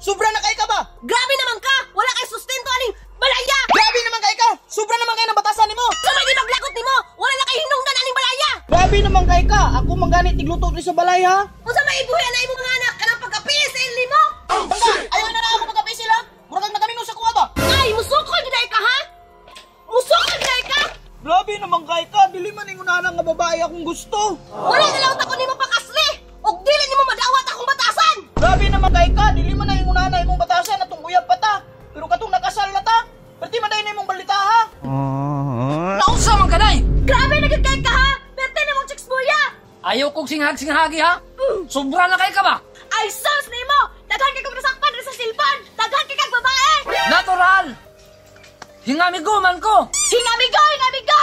Sobra na kay ka ba? Grabe naman ka! Wala kay sustento aning balaya! Grabe naman kay ka! Sobra naman kay ng batasan nimo! Sa may di maglagot nimo! Wala na kay hinungdan aning balaya! Grabe naman kay ka! Ako mangganit tigluto diri sa balay ha! Unsa may ibuhi na imo mga anak kanang pagka-PSL nimo? Basta, ayaw na ako magkapisil ha! Murag nagamino sa kuha ba? Ay, musukol giday ka ha? Musukol giday ka? Grabe naman kay ka! Dili man yung unanang nga babae akong gusto! Wala na lang ako nimo pakasli! Og dili nimo madawat akong batasan! Grabe naman kay ka! Dili man na yung unanang imong batasan atong uyab pa ta! Pero katong nakasal na ta! Perti man dahil na imong balita ha! Nausa man ka day! Grabe nagkikay ka ha! Perte na mong chicks buya! Ayaw kong singhag-singhagi ha? Sobra na kay ka ba? Ay, sus nimo! Daghan kay kong nasakpan rin sa silpan! Daghan kay kag babae! Natural! Hingamigo ko! Hingamigo! Hingamigo!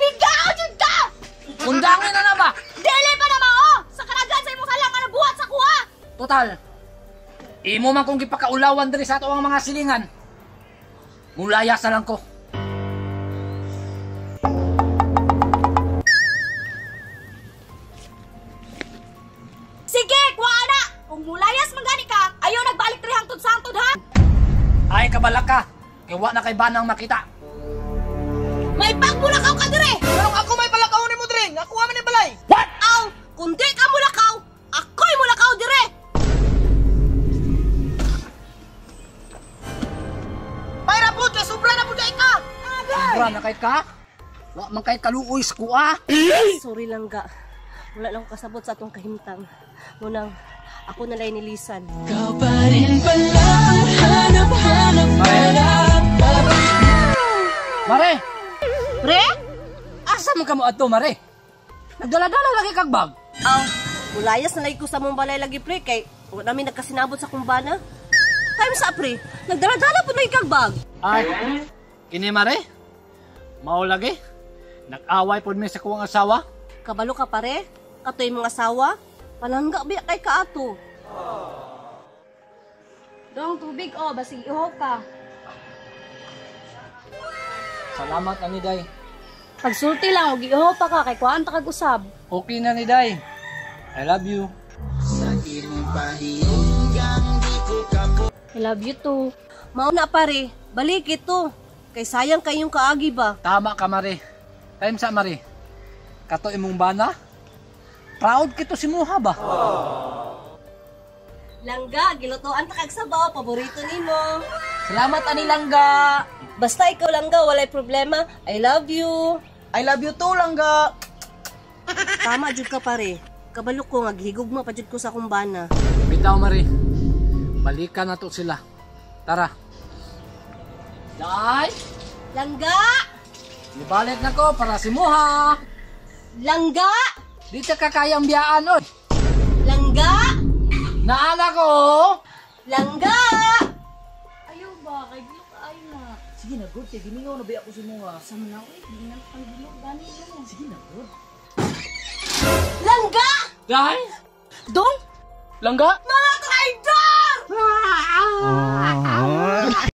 Higaw jud ka! Undangin na ba? Dili pa na mao! Sa kanagan sa imong salang ano buhat sa kuha! Total, imo man kong gipakaulawan diri sa ato ang mga silingan. Mulayas na lang ko. Sige, kuha na! Kung mulayas man gani ka, ayaw nagbalik diri hangtod sa hangtod ha! Ay kabalak ka, kay wa na kay banang makita. May pagmulakaw ka dire! Pero ako may palakaw ni mo dre! Ako man ni balay! What? Aw! Kung di ka mulakaw, ako'y mulakaw dire! Mayra po! Kaya sobra na po dahil ka! Sobra na kay ka? Wa man kay kaluoy sa kuha. Sorry lang ga. Wala lang ko kasabot sa atong kahimtang. Munang, ako na lang nilisan. Ikaw pa rin pala ang hanap-hanap. Mare! Pre? Asa man ka mo ato, Mare? Nagdala-dala lagi kag bag. Aw, mulayas na lagi ko sa mong balay lagi pre, kay wala namin nagkasinabot sa kumbana. Time sa pre, nagdala-dala po na ikagbag. Ay, kini Mare? Mao lagi? Nag-away pod mi sa kuwang asawa? Kabalo ka pare? Katoy mga asawa? Palangga biya kay kaato. Dong, tubig o, basig iho ka. Salamat ani day. Pagsulti lang, og iho pa ka, kay kuhaan ta kag usab. Okay na ni day. I love you. I love you too. Mao na pare, balik ito. Kay sayang kayong kaagi ba? Tama ka, Mare. Time sa Mare. Kato imong bana? Proud kito si Muha ba? Langga, gilutoan ta kag sabaw, paborito nimo. Salamat ani Langga. Basta ikaw langga, walay problema. I love you. I love you too lang ga! Tama jud ka pare. Kabalo ko nga gihigugma pa jud ko sa kumbana. Bitaw, Mare. Balikan na to sila. Tara. Day! Langga! Ibalik na ko para si Muha. Langga! Di ka kakayang biyaan, oy. Langga! Naana ko. Langga! Ayaw ba, kay bilo ka ay na. Sige na, good. Kaya giningaw na biya ko si Muha. Sama na ko, hindi na pang bilo, gani mo. Sige na, good. Langga! Day! Dong! Langga? Mga traitor!